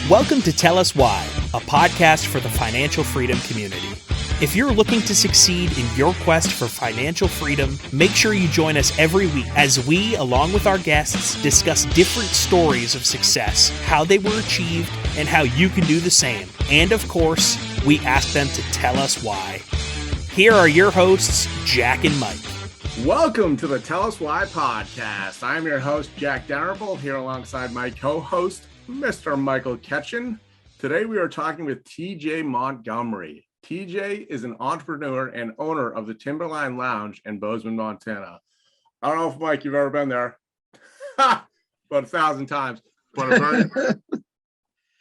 Welcome to Tell Us Why, a podcast for the financial freedom community. If you're looking to succeed in your quest for financial freedom, make sure you join us every week as we, along with our guests, discuss different stories of success, how they were achieved, and how you can do the same. And of course, we ask them to tell us why. Here are your hosts, Jack and Mike. Welcome to the Tell Us Why podcast. I'm your host, Jack Darable, here alongside my co-host, Mr. Michael Ketchen. Today we are talking with TJ Montgomery. TJ is an entrepreneur and owner of the Timberline Lounge in Bozeman, Montana. I don't know if, Mike, you've ever been there. About 1,000 times. But a very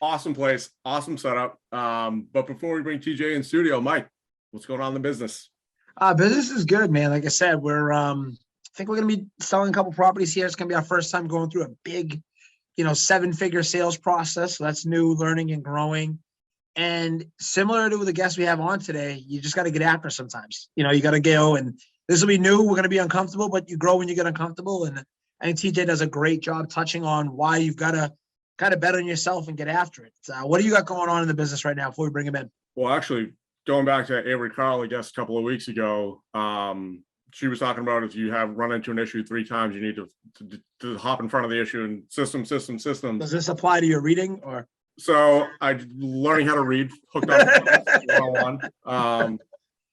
awesome place, awesome setup. But before we bring TJ in studio, Mike, what's going on in the business? Business is good, man. Like I said, I think we're going to be selling a couple properties here. It's going to be our first time going through a big, 7-figure sales process. So that's new, learning and growing. And similar to the guests we have on today, you just got to get after sometimes. You got to go, and this will be new. We're going to be uncomfortable, but you grow when you get uncomfortable. And I think TJ does a great job touching on why you've got to kind of bet on yourself and get after it. What do you got going on in the business right now before we bring him in? Well, actually, going back to Avery Carl, I guess, a couple of weeks ago, she was talking about if you have run into an issue 3 times, you need to hop in front of the issue and system. Does this apply to your reading or? So I'm learning how to read, hooked up 101.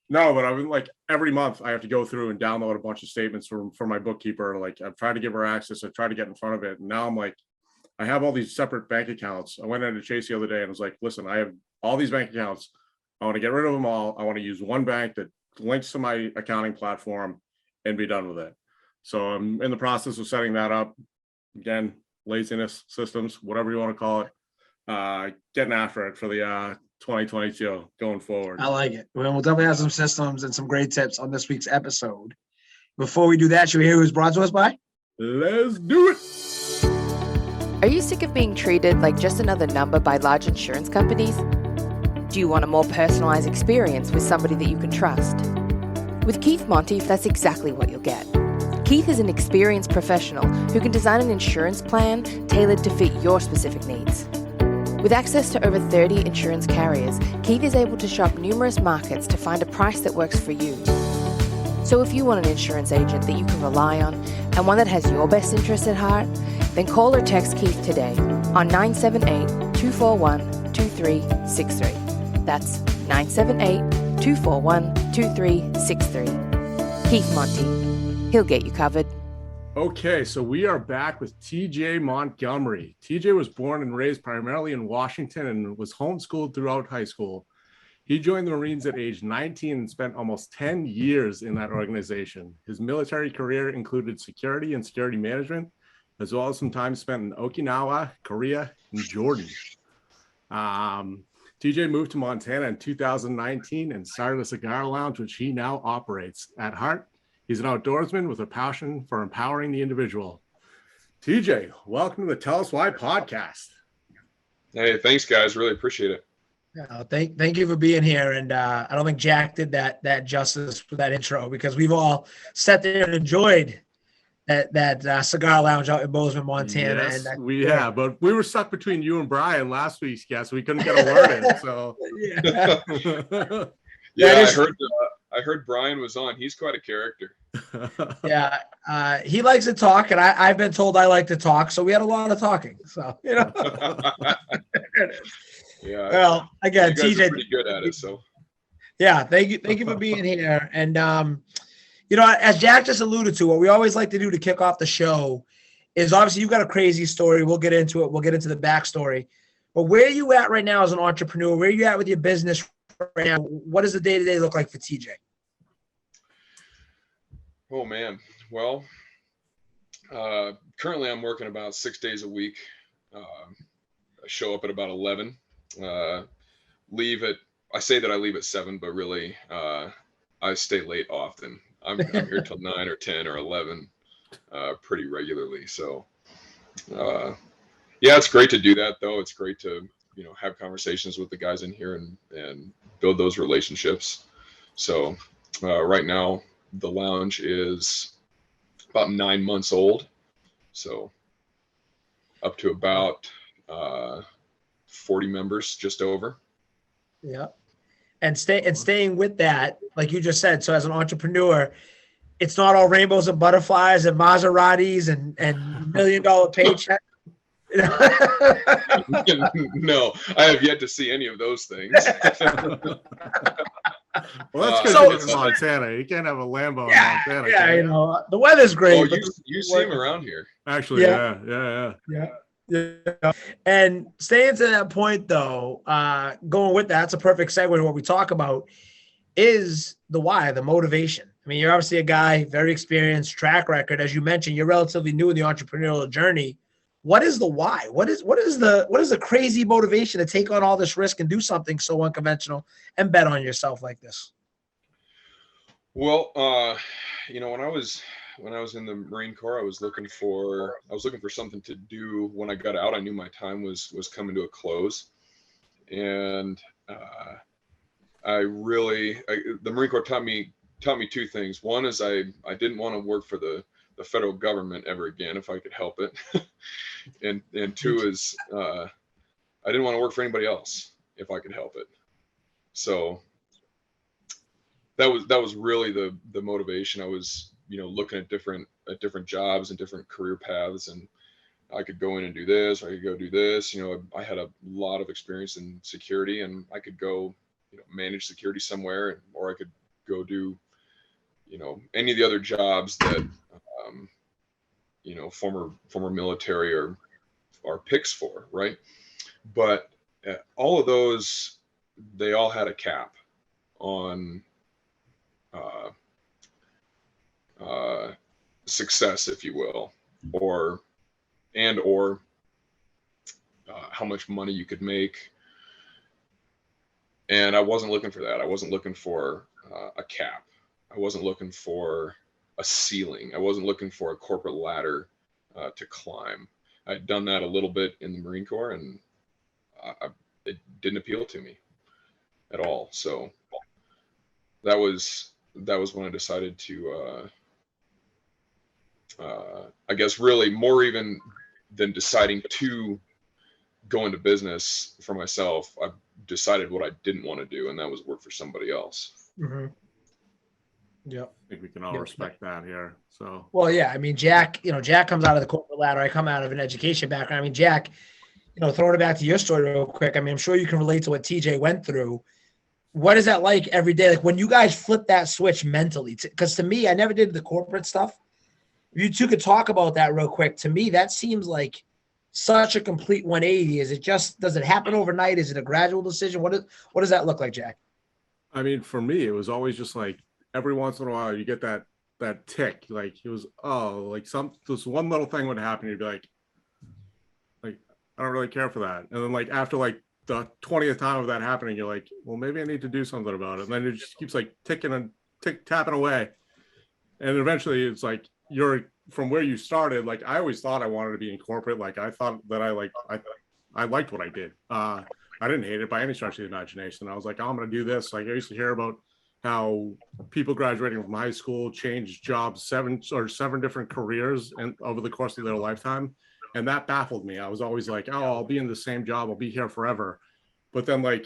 No, but I was like every month I have to go through and download a bunch of statements from my bookkeeper. Like I've tried to give her access. I've tried to get in front of it. And now I'm like, I have all these separate bank accounts. I went into Chase the other day and was like, listen, I have all these bank accounts. I want to get rid of them all. I want to use one bank that links to my accounting platform and be done with it. So I'm in the process of setting that up. Again, laziness, systems, whatever you want to call it. Getting after it for the 2022 going forward. I like it. We'll definitely have some systems and some great tips on this week's episode. Before we do that, should we hear who's brought to us by? Let's do it. Are you sick of being treated like just another number by large insurance companies? Do you want a more personalized experience with somebody that you can trust? With Keith Monteith, that's exactly what you'll get. Keith is an experienced professional who can design an insurance plan tailored to fit your specific needs. With access to over 30 insurance carriers, Keith is able to shop numerous markets to find a price that works for you. So if you want an insurance agent that you can rely on and one that has your best interests at heart, then call or text Keith today on 978-241-2363. That's 978-241-2363. Keith Monty. He'll get you covered. Okay, so we are back with TJ Montgomery. TJ was born and raised primarily in Washington and was homeschooled throughout high school. He joined the Marines at age 19 and spent almost 10 years in that organization. His military career included security and security management, as well as some time spent in Okinawa, Korea, and Jordan. TJ moved to Montana in 2019 and started a cigar lounge, which he now operates. At heart, he's an outdoorsman with a passion for empowering the individual. TJ, welcome to the Tell Us Why podcast. Hey, thanks, guys. Really appreciate it. Thank you for being here. And I don't think Jack did that justice for that intro, because we've all sat there and enjoyed that cigar lounge out in Bozeman, Montana. Yes, and we have, but we were stuck between you and Brian last week's guest. We couldn't get a word in. So yeah, I heard Brian was on. He's quite a character. Yeah, he likes to talk, and I've been told I like to talk, so we had a lot of talking. So Yeah. Well, again, you guys TJ, are pretty good at it. So yeah, thank you for being here. And as Jack just alluded to, what we always like to do to kick off the show is, obviously you've got a crazy story. We'll get into it. We'll get into the backstory. But where are you at right now as an entrepreneur? Where are you at with your business right now? What does the day-to-day look like for TJ? Oh man. Well, currently I'm working about 6 days a week. I show up at about 11, I say that I leave at 7, but really, I stay late often. I'm here till 9 or 10 or 11, pretty regularly. So, yeah, it's great to do that though. It's great to, have conversations with the guys in here and build those relationships. So, right now the lounge is about 9 months old. So up to about 40 members, just over. Yeah. And staying with that, like you just said, so as an entrepreneur, it's not all rainbows and butterflies and Maseratis and $1 million paycheck. No, I have yet to see any of those things. Well, that's because So- you live in Montana. You can't have a Lambo in Montana. Yeah, can you know, the weather's great. Oh, but you see them around here. Actually, Yeah. yeah. Yeah. And staying to that point, though, going with that, that's a perfect segue to what we talk about is the why, the motivation. I mean, you're obviously a guy, very experienced, track record. As you mentioned, you're relatively new in the entrepreneurial journey. What is the why? What is the crazy motivation to take on all this risk and do something so unconventional and bet on yourself like this? Well, when I was in the Marine Corps, I was looking for something to do when I got out. I knew my time was coming to a close, and the Marine Corps taught me two things. One is I didn't want to work for the federal government ever again if I could help it, and two is I didn't want to work for anybody else if I could help it. So that was really the motivation. I was looking at different jobs and different career paths, and I could go in and do this, or I could go do this. I had a lot of experience in security, and I could go manage security somewhere, or I could go do any of the other jobs that former military are picks for, right? But all of those, they all had a cap on success, if you will, or how much money you could make. And I wasn't looking for that. I wasn't looking for a cap. I wasn't looking for a ceiling. I wasn't looking for a corporate ladder to climb. I'd done that a little bit in the Marine Corps, and it didn't appeal to me at all. So that was when I decided to, I guess, really more even than deciding to go into business for myself, I decided what I didn't want to do, and that was work for somebody else. Mm-hmm. Yeah. I think we can all respect that here. So, well, yeah, I mean, Jack comes out of the corporate ladder. I come out of an education background. I mean, Jack, throwing it back to your story real quick. I mean, I'm sure you can relate to what TJ went through. What is that like every day? Like when you guys flip that switch mentally, because to me, I never did the corporate stuff. If you two could talk about that real quick. To me, that seems like such a complete 180. Does it happen overnight? Is it a gradual decision? What does that look like, Jack? I mean, for me, it was always just like every once in a while you get that tick. Like it was, this one little thing would happen. You'd be like, I don't really care for that. And then like after like the 20th time of that happening, you're like, well, maybe I need to do something about it. And then it just keeps like tapping away. And eventually it's like, you're from where you started. Like I always thought I wanted to be in corporate. Like I thought that I liked what I did. I didn't hate it by any stretch of the imagination. I was like, I'm going to do this. Like I used to hear about how people graduating from high school changed jobs seven different careers and over the course of their lifetime. And that baffled me. I was always like, oh, I'll be in the same job. I'll be here forever. But then like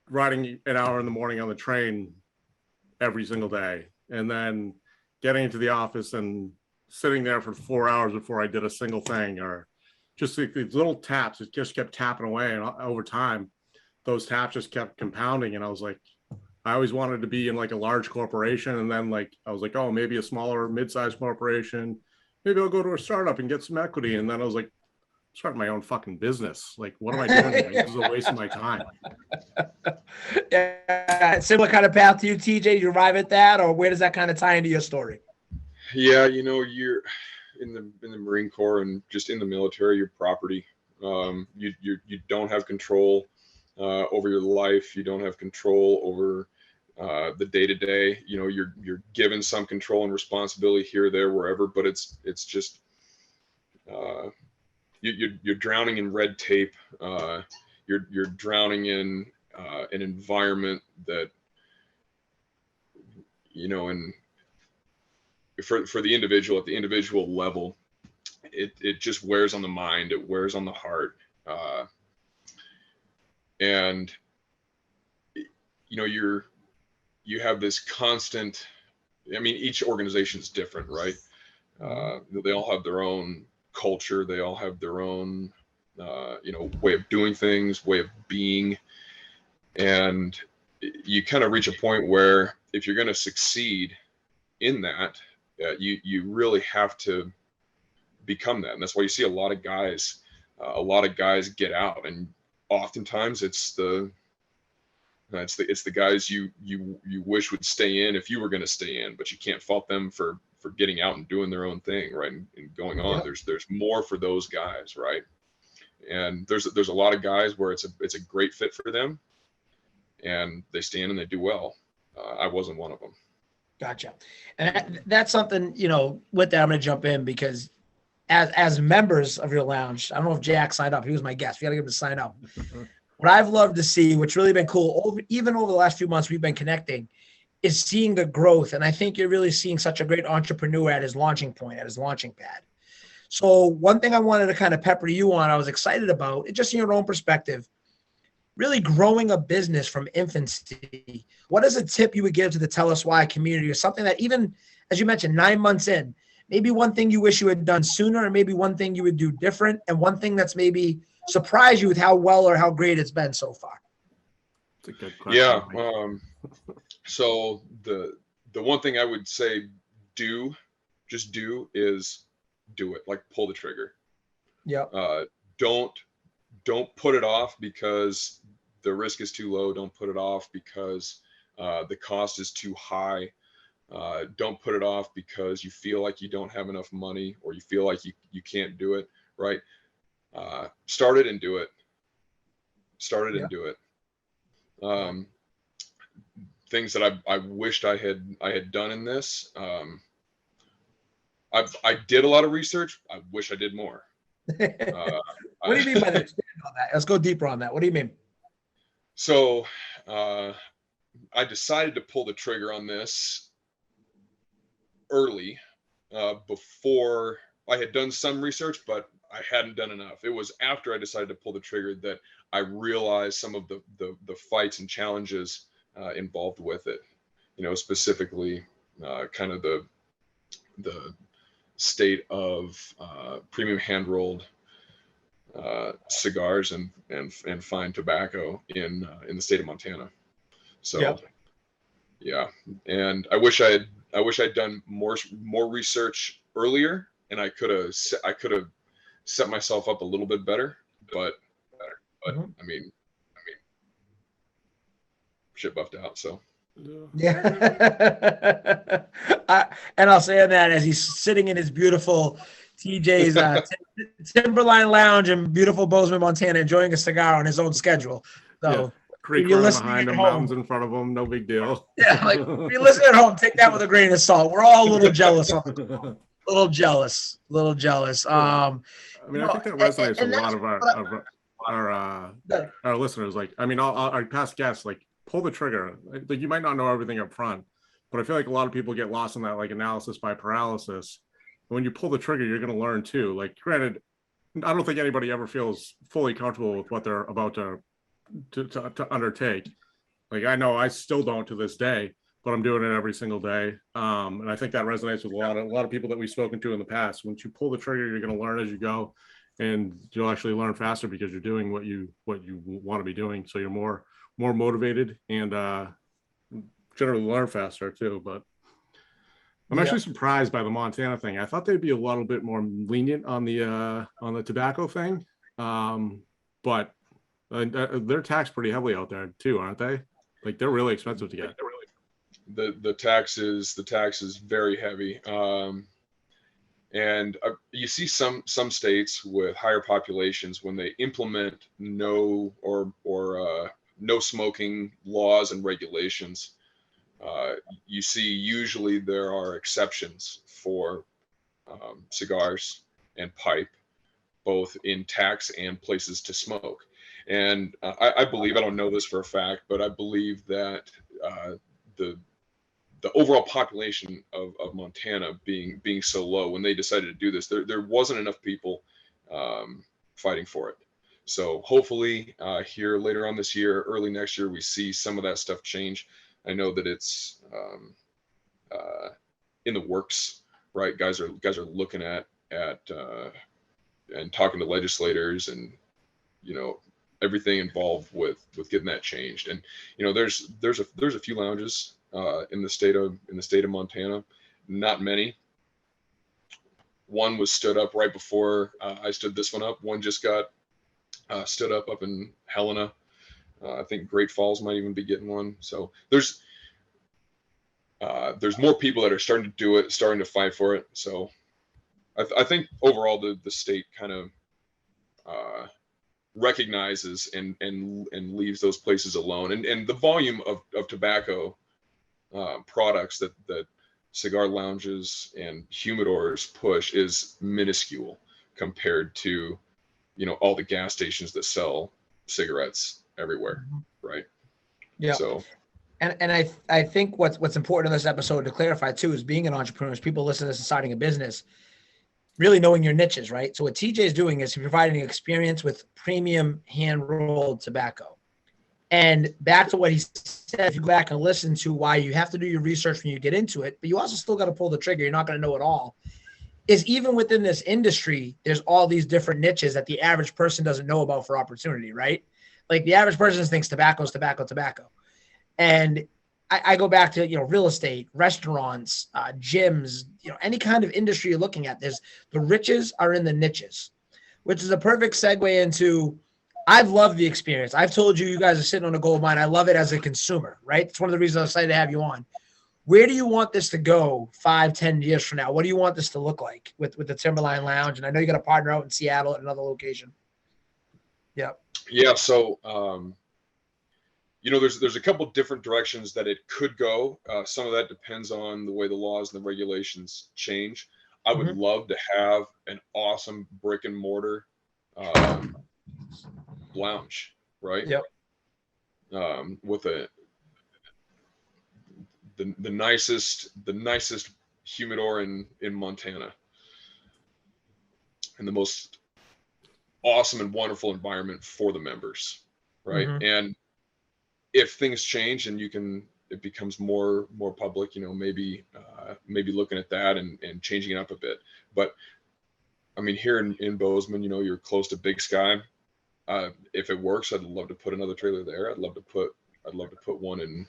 riding an hour in the morning on the train every single day, and then getting into the office and sitting there for 4 hours before I did a single thing, or just like these little taps, it just kept tapping away. And over time, those taps just kept compounding. And I was like, I always wanted to be in like a large corporation. And then like, I was like, oh, maybe a smaller mid-sized corporation. Maybe I'll go to a startup and get some equity. And then I was like, starting my own fucking business. Like, what am I doing here? This is a waste of my time. Yeah, similar kind of path to you, TJ. Did you arrive at that, or where does that kind of tie into your story? Yeah, you're in the Marine Corps and just in the military, your property. You don't have control over your life. You don't have control over the day-to-day. You're given some control and responsibility here, there, wherever, but it's just you're drowning in red tape. You're drowning in an environment that and for the individual, at the individual level, it just wears on the mind. It wears on the heart. And you have this constant, I mean, each organization is different, right? They all have their own culture. They all have their own, way of doing things, way of being. And you kind of reach a point where if you're going to succeed in that, you really have to become that. And that's why you see a lot of guys get out, and oftentimes it's the guys you wish would stay in if you were going to stay in, but you can't fault them for getting out and doing their own thing, right? And going on. Yeah. There's more for those guys, right? And there's a lot of guys where it's a great fit for them, and they stay in and they do well. I wasn't one of them. Gotcha. And that's something, with that, I'm going to jump in because as members of your lounge, I don't know if Jack signed up. He was my guest. We got to get him to sign up. What I've loved to see, what's really been cool, even over the last few months we've been connecting, is seeing the growth. And I think you're really seeing such a great entrepreneur at his launching point, at his launching pad. So one thing I wanted to kind of pepper you on, I was excited about, just in your own perspective, really growing a business from infancy. What is a tip you would give to the Tell Us Why community, or something that, even as you mentioned, 9 months in, maybe one thing you wish you had done sooner, or maybe one thing you would do different, and one thing that's maybe surprised you with how well or how great it's been so far? It's a good question. Yeah. So the one thing I would say just do is do it. Like, pull the trigger. Yeah. Don't put it off because the risk is too low. Don't put it off because the cost is too high. Don't put it off because you feel like you don't have enough money, or you feel like you can't do it, right? Start it and do it. And do it. Things that I wished I had done in this. I did a lot of research. I wish I did more. What do you mean by that? Let's go deeper on that. What do you mean? So I decided to pull the trigger on this early, before I had done some research, but I hadn't done enough. It was after I decided to pull the trigger that I realized some of the fights and challenges involved with it. Specifically, kind of the state of premium hand rolled cigars and fine tobacco in the state of Montana. So yeah, and I wish I'd done more research earlier, and I could have set myself up a little bit better, but mm-hmm. I mean shit buffed out, so yeah. And I'll say that as he's sitting in his beautiful TJ's Timberline Lounge in beautiful Bozeman, Montana, enjoying a cigar on his own schedule. So creek running behind him, mountains in front of him, no big deal. Yeah, like if you listen at home, take that with a grain of salt. We're all a little jealous. I think that resonates with a lot of our listeners. Like, I mean, all our past guests, like, pull the trigger. Like, you might not know everything up front, but I feel like a lot of people get lost in that, like, analysis by paralysis. When you pull the trigger, you're going to learn too. Like, granted, I don't think anybody ever feels fully comfortable with what they're about to undertake. Like, I know I still don't to this day, but I'm doing it every single day. And I think that resonates with a lot of people that we've spoken to in the past. Once you pull the trigger, you're going to learn as you go, and you'll actually learn faster because you're doing what you want to be doing. So you're more motivated and generally learn faster too. But I'm actually surprised by the Montana thing. I thought they'd be a little bit more lenient on the tobacco thing, but they're taxed pretty heavily out there too, aren't they? Like, they're really expensive to get. The tax is very heavy, and you see some states with higher populations, when they implement no smoking laws and regulations, you see usually there are exceptions for cigars and pipe, both in tax and places to smoke. And I believe, I don't know this for a fact, but I believe that the overall population of Montana being so low, when they decided to do this, there wasn't enough people fighting for it. So hopefully here later on this year, early next year, we see some of that stuff change. I know that it's in the works, right? Guys are looking at and talking to legislators and, you know, everything involved with getting that changed. And, you know, there's a few lounges in the state of Montana, not many. One was stood up right before I stood this one up. One just got stood up in Helena. I think Great Falls might even be getting one. So there's more people that are starting to do it, starting to fight for it. So I think overall the state kind of recognizes and leaves those places alone. And the volume of tobacco products that cigar lounges and humidors push is minuscule compared to, you know, all the gas stations that sell cigarettes everywhere, right? Yeah. So, and I think what's important in this episode to clarify too is being an entrepreneur, is people listening to this and starting a business, really knowing your niches, right? So what TJ is doing is he's providing experience with premium hand-rolled tobacco. And back to what he said, if you go back and listen to why you have to do your research when you get into it, but you also still got to pull the trigger. You're not going to know it all. Is even within this industry, there's all these different niches that the average person doesn't know about for opportunity, right? Like the average person thinks tobacco is tobacco, tobacco. And I go back to, you know, real estate, restaurants, gyms, you know, any kind of industry you're looking at, there's the riches are in the niches, which is a perfect segue into, I've loved the experience. I've told you, you guys are sitting on a gold mine. I love it as a consumer, right? It's one of the reasons I'm excited to have you on. Where do you want this to go 5-10 years from now? What do you want this to look like with the Timberline Lounge? And I know you got a partner out in Seattle at another location. Yeah. Yeah. So, you know, there's a couple different directions that it could go. Some of that depends on the way the laws and the regulations change. I would love to have an awesome brick and mortar lounge, right? Yep. With the nicest humidor in Montana, and the most awesome and wonderful environment for the members, right? And if things change and it becomes more public, you know, maybe looking at that and changing it up a bit. But I mean, here in Bozeman, you know, you're close to Big Sky. If it works, I'd love to put another trailer there. I'd love to put one in,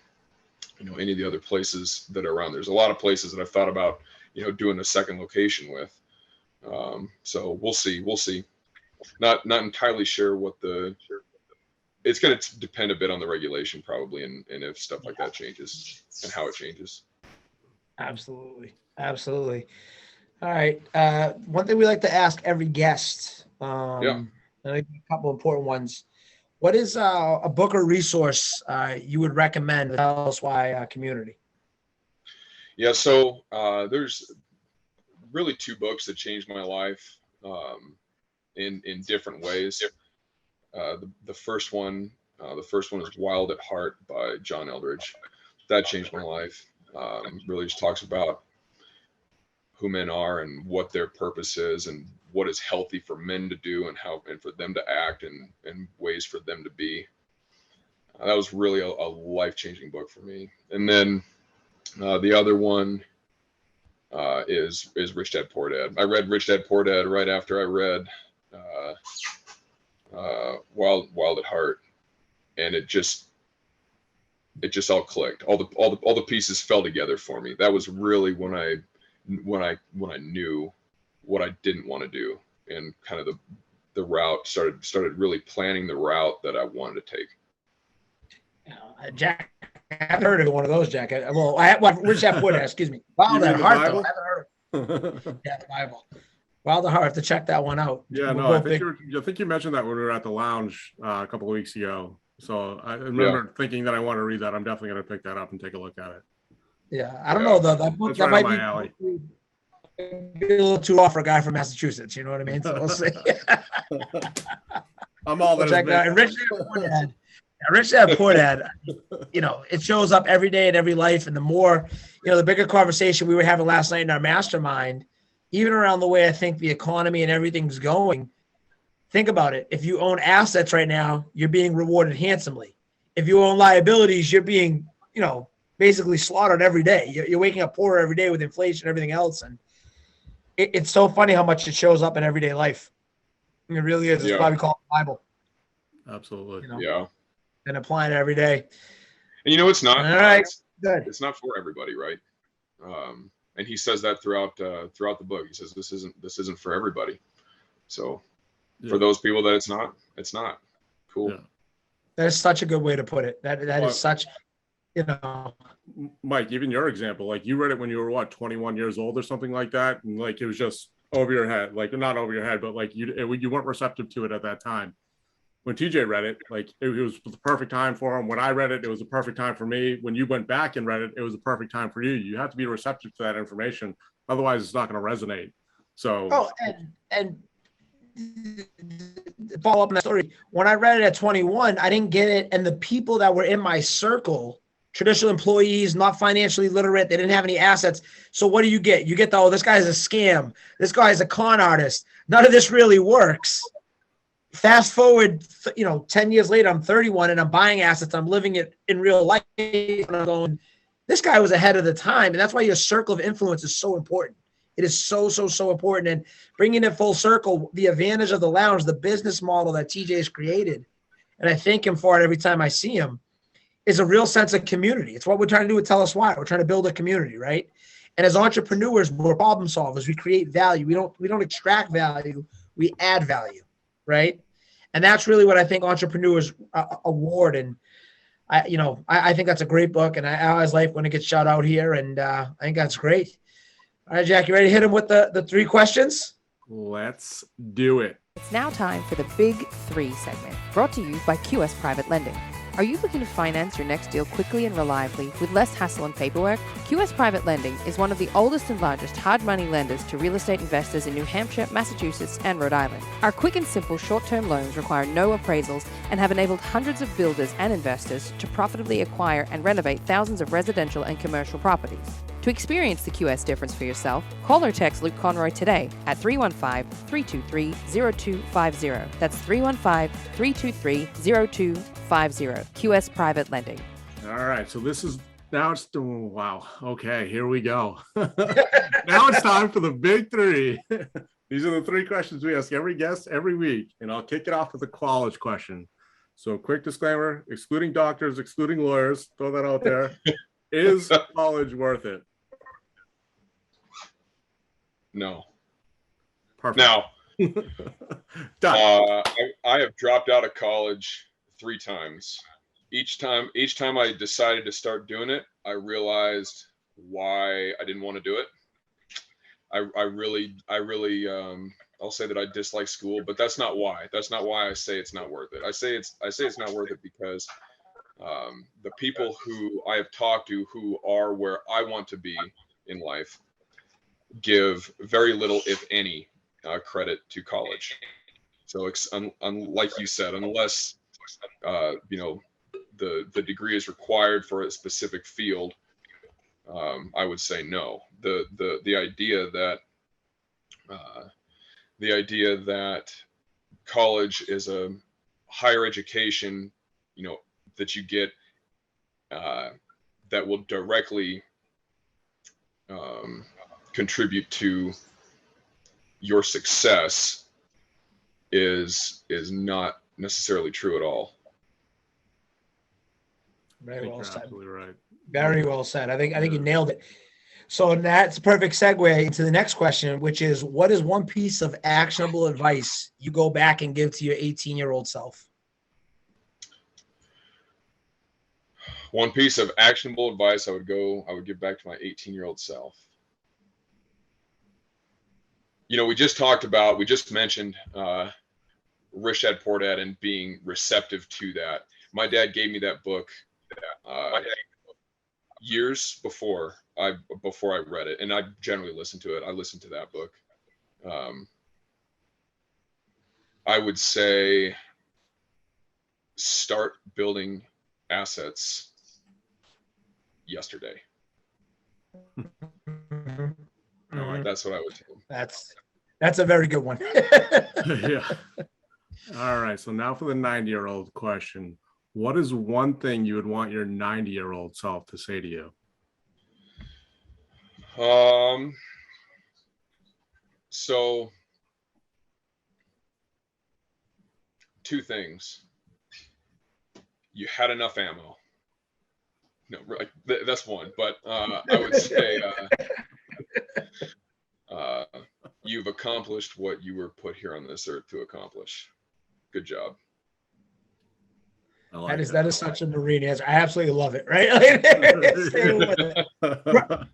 you know, any of the other places that are around. There's a lot of places that I've thought about, you know, doing a second location with. So we'll see. Not entirely sure it's going to depend a bit on the regulation probably, and if stuff like that changes and how it changes. Absolutely. All right. One thing we like to ask every guest, a couple important ones. What is a book or resource you would recommend to tell us why community? Yeah, so there's really two books that changed my life in different ways. The first one is Wild at Heart by John Eldridge. That changed my life. Really just talks about who men are and what their purpose is and what is healthy for men to do and for them to act and ways for them to be. That was really a life-changing book for me. And then the other one is Rich Dad Poor Dad. I read Rich Dad Poor Dad right after I read Wild at Heart, and it just all clicked. All the pieces fell together for me. That was really when I knew what I didn't want to do, and kind of the route started really planning the route that I wanted to take. Jack, I haven't heard of one of those, Jack. Rich Dad Poor Dad, excuse me. Wild at Heart, though. I haven't heard of it. Yeah, the Bible. Wild at Heart, I have to check that one out. Yeah, no, I think you mentioned that when we were at the lounge a couple of weeks ago. So I remember thinking that I want to read that. I'm definitely going to pick that up and take a look at it. Yeah, I don't know though. That book that might be alley. A little too off for a guy from Massachusetts. You know what I mean? So we'll see. I'm all that. Check that out. Rich Dad Poor Dad. You know, it shows up every day in every life, and the more, you know, the bigger conversation we were having last night in our mastermind, even around the way I think the economy and everything's going. think about it. If you own assets right now, you're being rewarded handsomely. If you own liabilities, you're being, basically slaughtered every day. You're waking up poorer every day with inflation and everything else. And it's so funny how much it shows up in everyday life. It really is. That's why we call it the Bible. Absolutely. Yeah. And applying it every day. And it's not. All right. Good. It's not for everybody, right? And he says that throughout the book. He says this isn't for everybody. So for those people that it's not. Cool. Yeah. That is such a good way to put it. That is such, Mike, even your example, like you read it when you were 21 years old or something like that, and like it was just over your head, like not over your head, but like you weren't receptive to it at that time. When TJ read it, like it was the perfect time for him. When I read it, it was the perfect time for me. When you went back and read it, it was the perfect time for you. You have to be receptive to that information, otherwise it's not going to resonate. So and follow up on that story. When I read it at 21, I didn't get it, and the people that were in my circle, traditional employees, not financially literate, they didn't have any assets. So what do? You get this guy's a scam. This guy's a con artist. None of this really works. Fast forward, 10 years later, I'm 31 and I'm buying assets. I'm living it in real life. And I'm going, this guy was ahead of the time. And that's why your circle of influence is so important. It is so, so, so important. And bringing it full circle, the advantage of the lounge, the business model that TJ has created, and I thank him for it every time I see him, is a real sense of community. It's what we're trying to do with Tell Us Why. We're trying to build a community, right? And as entrepreneurs, we're problem solvers. We create value. We don't extract value. We add value, right? And that's really what I think entrepreneurs award. And I think that's a great book. And I always like when it gets shout out here. And I think that's great. All right, Jack, you ready to hit him with the 3 questions? Let's do it. It's now time for the Big 3 segment, brought to you by QS Private Lending. Are you looking to finance your next deal quickly and reliably with less hassle and paperwork? QS Private Lending is one of the oldest and largest hard money lenders to real estate investors in New Hampshire, Massachusetts, and Rhode Island. Our quick and simple short-term loans require no appraisals and have enabled hundreds of builders and investors to profitably acquire and renovate thousands of residential and commercial properties. To experience the QS difference for yourself, call or text Luke Conroy today at 315-323-0250. That's 315-323-0250. QS Private Lending. All right. So wow. Okay, here we go. Now it's time for the big 3. These are the 3 questions we ask every guest every week. And I'll kick it off with a college question. So quick disclaimer, excluding doctors, excluding lawyers, throw that out there. Is college worth it? No. Perfect. Now, done. I have dropped out of college 3 times. Each time I decided to start doing it, I realized why I didn't want to do it. I really, I'll say that I dislike school, but that's not why. That's not why I say it's not worth it. I say it's not worth it because the people who I have talked to who are where I want to be in life give very little, if any, credit to college. So like you said, unless the degree is required for a specific field, I would say no. The idea that college is a higher education, that you get that will directly contribute to your success is not necessarily true at all. Very well said. Absolutely right. Very well said. I think you nailed it. So that's a perfect segue into the next question, which is, what is one piece of actionable advice you go back and give to your 18-year-old self? One piece of actionable advice I would give back to my 18-year-old self. We just mentioned Rich Dad Poor Dad and being receptive to that. My dad gave me that book years before I read it, and I generally listen to it. I listened to that book. I would say start building assets yesterday. That's what I would tell them. That's a very good one. Yeah. All right. So now for the 90-year-old question. What is one thing you would want your 90-year-old self to say to you? So two things. You had enough ammo. No, like that's one. But I would say you've accomplished what you were put here on this earth to accomplish. Good job. I like that is such a Marine answer. I absolutely love it. Right? Stay with it.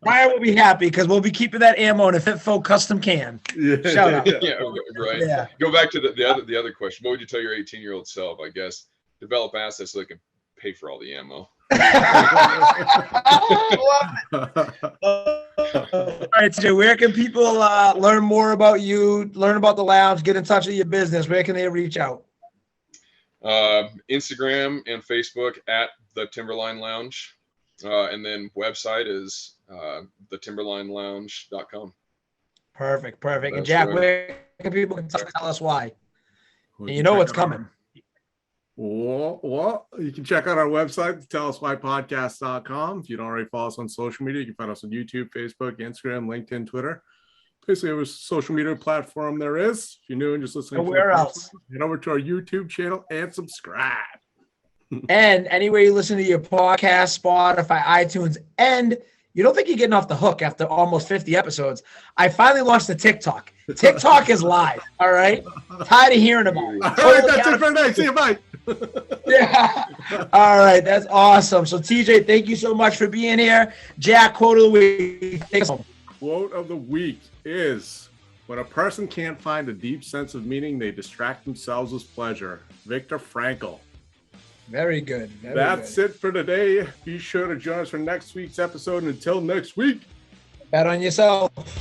Brian will be happy because we'll be keeping that ammo in a FitFo custom can. Shout out. Yeah, right. Yeah. Go back to the other question. What would you tell your 18-year-old self? I guess develop assets so they can pay for all the ammo. All right, TJ, where can people learn more about you, learn about the lounge, get in touch with your business? Where can they reach out? Instagram and Facebook at the Timberline Lounge. And then website is thetimberlinelounge.com. Perfect. That's and Jack, right. where can people tell us why? And you know what's coming. Well, you can check out our website, telluswhypodcast.com. If you don't already follow us on social media, you can find us on YouTube, Facebook, Instagram, LinkedIn, Twitter. Basically, every social media platform there is. If you're new and just listening, Where else? Head over to our YouTube channel and subscribe. And anywhere you listen to your podcast, Spotify, iTunes, and you don't think you're getting off the hook after almost 50 episodes. I finally launched the TikTok. TikTok is live. All right. Tired of hearing about it. All right, that's it for today. See you, bye. Yeah. All right. That's awesome. So, TJ, thank you so much for being here. Jack, quote of the week. Quote of the week is, when a person can't find a deep sense of meaning, they distract themselves with pleasure. Viktor Frankl. Very good. That's it for today. Be sure to join us for next week's episode. And until next week, bet on yourself.